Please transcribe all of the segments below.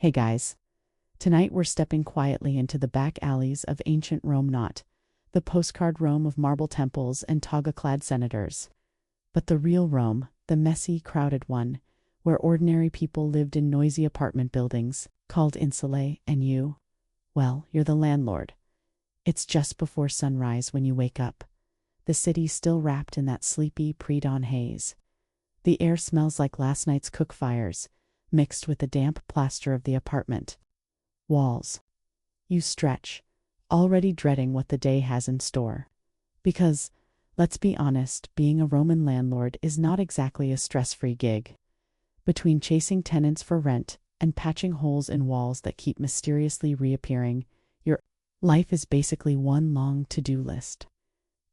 Hey guys, tonight we're stepping quietly into the back alleys of ancient Rome, not the postcard Rome of marble temples and toga-clad senators, but the real Rome, the messy, crowded one, where ordinary people lived in noisy apartment buildings, called insulae, and you, well, you're the landlord. It's just before sunrise when you wake up. The city's still wrapped in that sleepy pre-dawn haze. The air smells like last night's cook fires, mixed with the damp plaster of the apartment walls. You stretch, already dreading what the day has in store. Because, let's be honest, being a Roman landlord is not exactly a stress-free gig. Between chasing tenants for rent and patching holes in walls that keep mysteriously reappearing, your life is basically one long to-do list.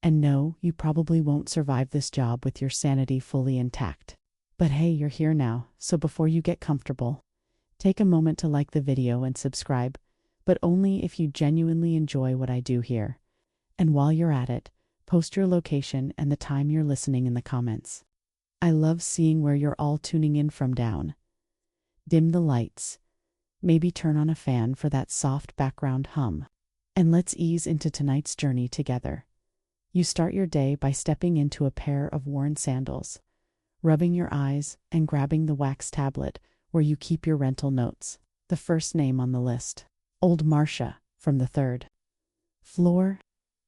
And no, you probably won't survive this job with your sanity fully intact. But hey, you're here now, so before you get comfortable, take a moment to like the video and subscribe, but only if you genuinely enjoy what I do here. And while you're at it, post your location and the time you're listening in the comments. I love seeing where you're all tuning in from. Down. Dim the lights. Maybe turn on a fan for that soft background hum. And let's ease into tonight's journey together. You start your day by stepping into a pair of worn sandals, rubbing your eyes and grabbing the wax tablet where you keep your rental notes. The first name on the list, old Marcia, from the third floor.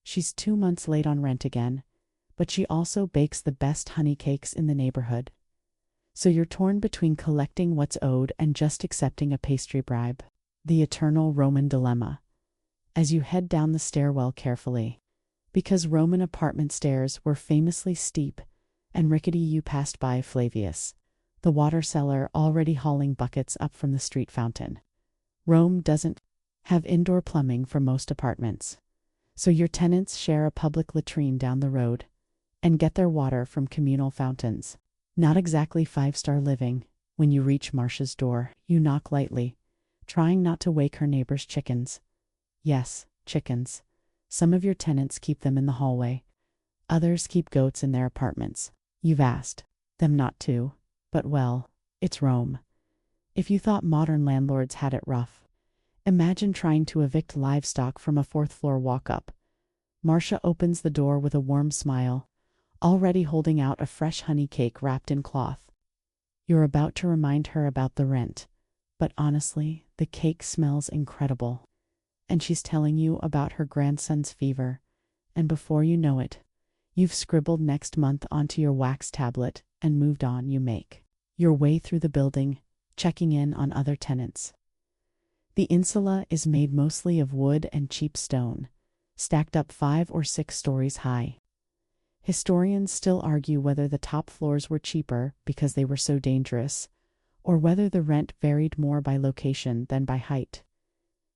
She's 2 months late on rent again, but she also bakes the best honey cakes in the neighborhood. So you're torn between collecting what's owed and just accepting a pastry bribe. The eternal Roman dilemma. As you head down the stairwell carefully, because Roman apartment stairs were famously steep and rickety, you passed by Flavius, the water seller already hauling buckets up from the street fountain. Rome doesn't have indoor plumbing for most apartments, so your tenants share a public latrine down the road and get their water from communal fountains. Not exactly five-star living. When you reach Marcia's door, you knock lightly, trying not to wake her neighbor's chickens. Yes, chickens. Some of your tenants keep them in the hallway. Others keep goats in their apartments. You've asked them not to, but well, it's Rome. If you thought modern landlords had it rough, imagine trying to evict livestock from a fourth-floor walk-up. Marcia opens the door with a warm smile, already holding out a fresh honey cake wrapped in cloth. You're about to remind her about the rent, but honestly, the cake smells incredible. And she's telling you about her grandson's fever, and before you know it, you've scribbled next month onto your wax tablet and moved on. You make your way through the building, checking in on other tenants. The insula is made mostly of wood and cheap stone, stacked up 5 or 6 stories high. Historians still argue whether the top floors were cheaper because they were so dangerous, or whether the rent varied more by location than by height.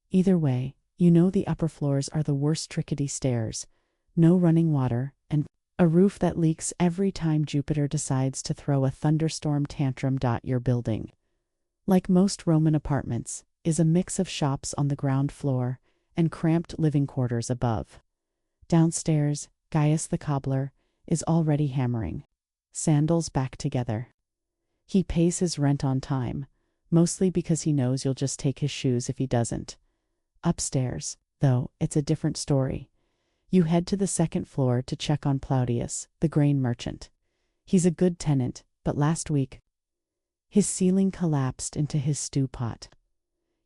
Either way, you know the upper floors are the worst. Rickety stairs, no running water, and a roof that leaks every time Jupiter decides to throw a thunderstorm tantrum. Your building, like most Roman apartments, is a mix of shops on the ground floor and cramped living quarters above. Downstairs, Gaius the cobbler is already hammering sandals back together. He pays his rent on time, mostly because he knows you'll just take his shoes if he doesn't. Upstairs, though, it's a different story. You head to the second floor to check on Plautius, the grain merchant. He's a good tenant, but last week, his ceiling collapsed into his stew pot.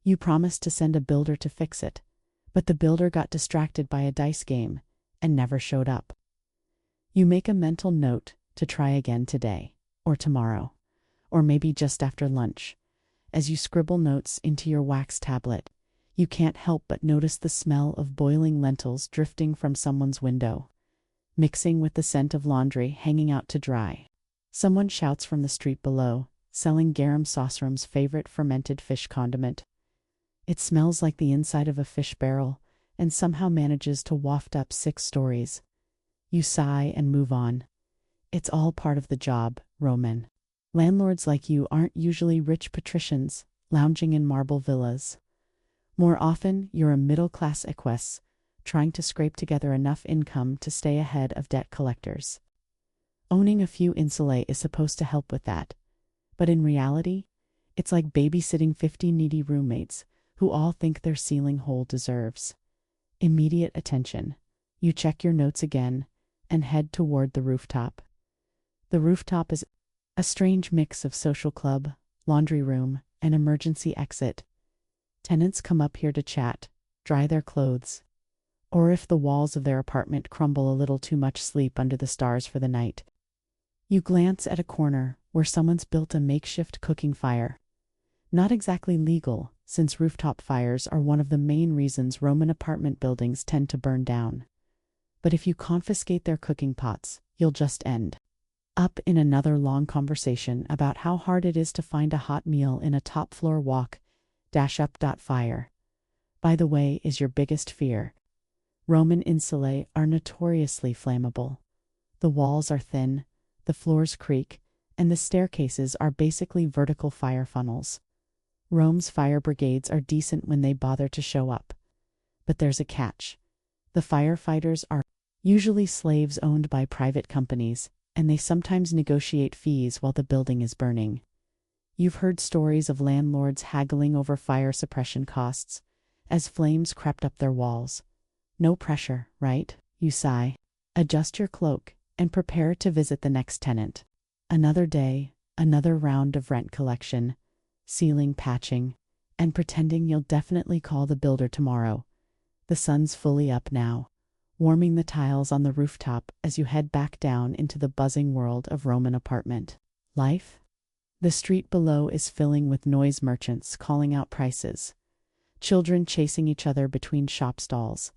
You promised to send a builder to fix it, but the builder got distracted by a dice game and never showed up. You make a mental note to try again today, or tomorrow, or maybe just after lunch. As you scribble notes into your wax tablet, you can't help but notice the smell of boiling lentils drifting from someone's window, mixing with the scent of laundry hanging out to dry. Someone shouts from the street below, selling garum saucerum's favorite fermented fish condiment. It smells like the inside of a fish barrel and somehow manages to waft up 6 stories. You sigh and move on. It's all part of the job, Roman. Landlords like you aren't usually rich patricians lounging in marble villas. More often, you're a middle-class equus, trying to scrape together enough income to stay ahead of debt collectors. Owning a few insulae is supposed to help with that, but in reality, It's like babysitting 50 needy roommates who all think their ceiling hole deserves immediate attention. You check your notes again and head toward the rooftop. The rooftop is a strange mix of social club, laundry room, and emergency exit. Tenants come up here to chat, dry their clothes, or if the walls of their apartment crumble a little too much sleep under the stars for the night. You glance at a corner where someone's built a makeshift cooking fire. Not exactly legal, since rooftop fires are one of the main reasons Roman apartment buildings tend to burn down. But if you confiscate their cooking pots, you'll just end up in another long conversation about how hard it is to find a hot meal in a top-floor walk-up. Fire, by the way, is your biggest fear. Roman insulae are notoriously flammable. The walls are thin, the floors creak, and the staircases are basically vertical fire funnels. Rome's fire brigades are decent when they bother to show up. But there's a catch. The firefighters are usually slaves owned by private companies, and they sometimes negotiate fees while the building is burning. You've heard stories of landlords haggling over fire suppression costs as flames crept up their walls. No pressure, right? You sigh. Adjust your cloak and prepare to visit the next tenant. Another day, another round of rent collection, ceiling patching, and pretending you'll definitely call the builder tomorrow. The sun's fully up now, warming the tiles on the rooftop as you head back down into the buzzing world of Roman apartment life. The street below is filling with noise merchants calling out prices, children chasing each other between shop stalls,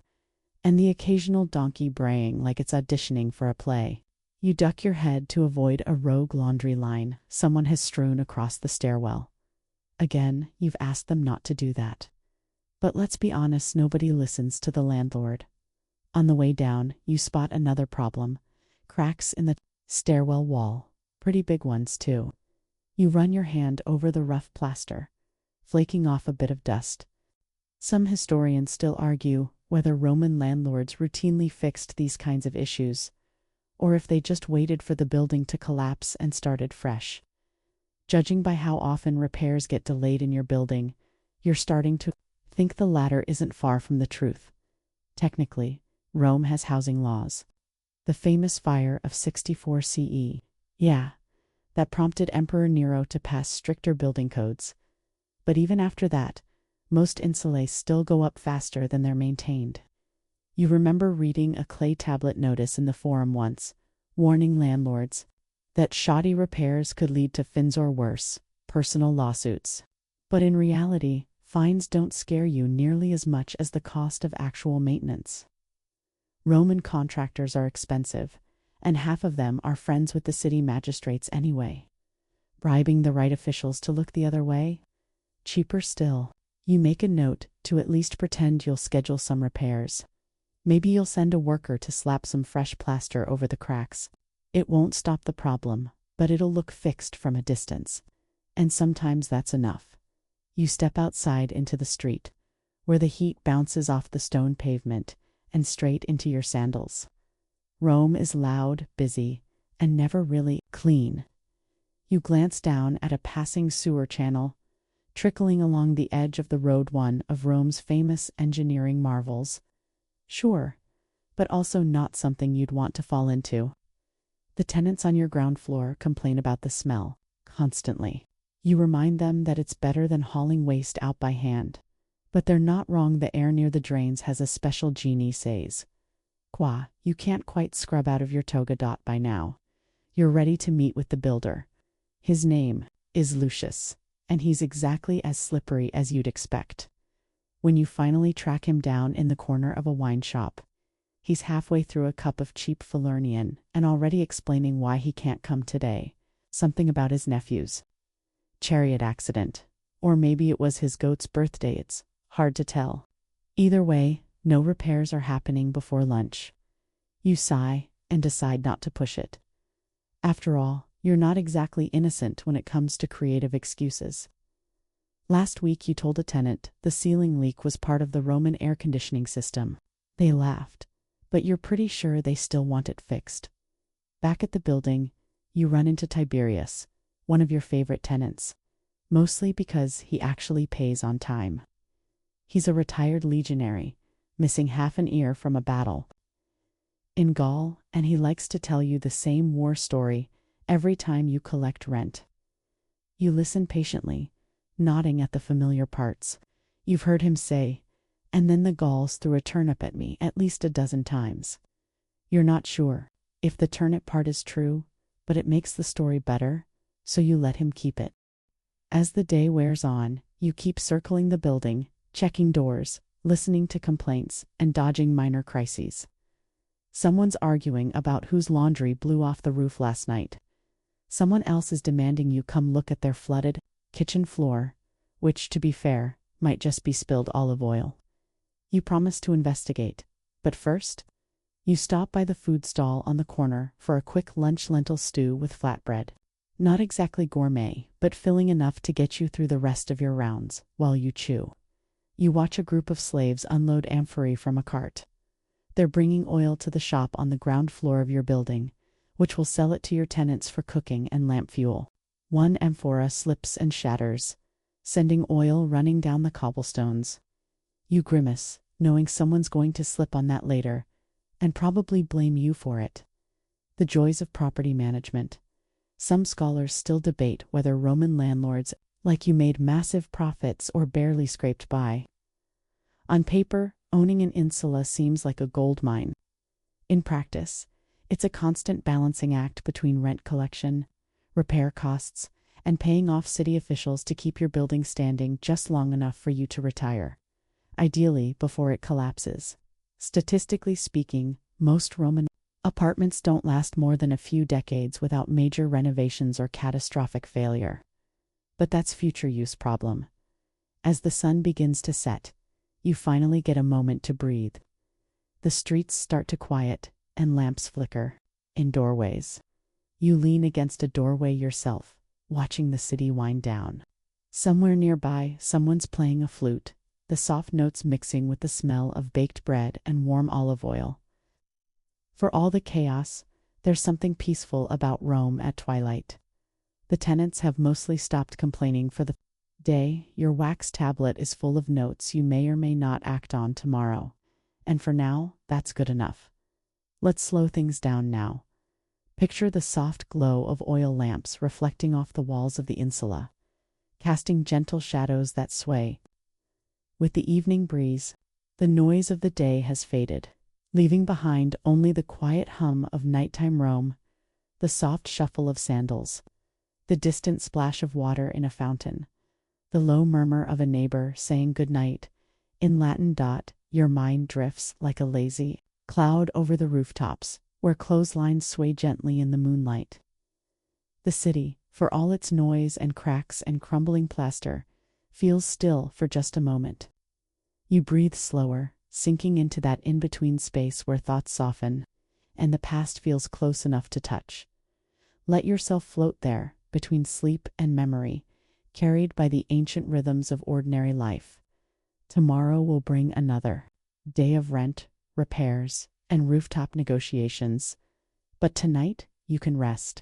and the occasional donkey braying like it's auditioning for a play. You duck your head to avoid a rogue laundry line someone has strewn across the stairwell. Again, you've asked them not to do that. But let's be honest, nobody listens to the landlord. On the way down, you spot another problem: cracks in the stairwell wall, pretty big ones too. You run your hand over the rough plaster, flaking off a bit of dust. Some historians still argue whether Roman landlords routinely fixed these kinds of issues, or if they just waited for the building to collapse and started fresh. Judging by how often repairs get delayed in your building, you're starting to think the latter isn't far from the truth. Technically, Rome has housing laws. The famous fire of 64 CE. Yeah, that prompted Emperor Nero to pass stricter building codes. But even after that, most insulae still go up faster than they're maintained. You remember reading a clay tablet notice in the forum once, warning landlords that shoddy repairs could lead to fins or worse, personal lawsuits. But in reality, fines don't scare you nearly as much as the cost of actual maintenance. Roman contractors are expensive, and half of them are friends with the city magistrates anyway. Bribing the right officials to look the other way? Cheaper still. You make a note to at least pretend you'll schedule some repairs. Maybe you'll send a worker to slap some fresh plaster over the cracks. It won't stop the problem, but it'll look fixed from a distance. And sometimes that's enough. You step outside into the street, where the heat bounces off the stone pavement and straight into your sandals. Rome is loud, busy, and never really clean. You glance down at a passing sewer channel, trickling along the edge of the road, one of Rome's famous engineering marvels. Sure, but also not something you'd want to fall into. The tenants on your ground floor complain about the smell, constantly. You remind them that it's better than hauling waste out by hand. But they're not wrong, the air near the drains has a special genie says. You can't quite scrub out of your toga. By now, you're ready to meet with the builder. His name is Lucius, and he's exactly as slippery as you'd expect. When you finally track him down in the corner of a wine shop, he's halfway through a cup of cheap Falernian and already explaining why he can't come today. Something about his nephew's chariot accident. Or maybe it was his goat's birthday, it's hard to tell. Either way, no repairs are happening before lunch. You sigh and decide not to push it. After all, you're not exactly innocent when it comes to creative excuses. Last week you told a tenant the ceiling leak was part of the Roman air conditioning system. They laughed, but you're pretty sure they still want it fixed. Back at the building, you run into Tiberius, one of your favorite tenants. mostly because he actually pays on time. He's a retired legionary, missing half an ear from a battle in Gaul, and he likes to tell you the same war story every time you collect rent. You listen patiently, nodding at the familiar parts. You've heard him say, "And then the Gauls threw a turnip at me," at least a dozen times. You're not sure if the turnip part is true, but it makes the story better, so you let him keep it. As the day wears on, you keep circling the building, checking doors, listening to complaints, and dodging minor crises. Someone's arguing about whose laundry blew off the roof last night. Someone else is demanding you come look at their flooded kitchen floor, which, to be fair, might just be spilled olive oil. You promise to investigate, but first, you stop by the food stall on the corner for a quick lunch lentil stew with flatbread. Not exactly gourmet, but filling enough to get you through the rest of your rounds while you chew. You watch a group of slaves unload amphorae from a cart. They're bringing oil to the shop on the ground floor of your building, which will sell it to your tenants for cooking and lamp fuel. One amphora slips and shatters, sending oil running down the cobblestones. You grimace, knowing someone's going to slip on that later, and probably blame you for it. The joys of property management. Some scholars still debate whether Roman landlords like you made massive profits or barely scraped by. On paper, owning an insula seems like a gold mine. In practice, it's a constant balancing act between rent collection, repair costs, and paying off city officials to keep your building standing just long enough for you to retire, ideally before it collapses. Statistically speaking, most Roman apartments don't last more than a few decades without major renovations or catastrophic failure. But that's future use problem. As the sun begins to set, you finally get a moment to breathe. The streets start to quiet, and lamps flicker in doorways. You lean against a doorway yourself, watching the city wind down. Somewhere nearby, someone's playing a flute, the soft notes mixing with the smell of baked bread and warm olive oil. For all the chaos, there's something peaceful about Rome at twilight. The tenants have mostly stopped complaining for the day. Your wax tablet is full of notes you may or may not act on tomorrow. And for now, that's good enough. Let's slow things down now. Picture the soft glow of oil lamps reflecting off the walls of the insula, casting gentle shadows that sway. With the evening breeze, the noise of the day has faded, leaving behind only the quiet hum of nighttime Rome, the soft shuffle of sandals, the distant splash of water in a fountain, the low murmur of a neighbor saying good night. In Latin. Your mind drifts like a lazy cloud over the rooftops, where clotheslines sway gently in the moonlight. The city, for all its noise and cracks and crumbling plaster, feels still for just a moment. You breathe slower, sinking into that in-between space where thoughts soften, and the past feels close enough to touch. Let yourself float there, between sleep and memory, carried by the ancient rhythms of ordinary life. Tomorrow will bring another day of rent, repairs, and rooftop negotiations, but tonight you can rest.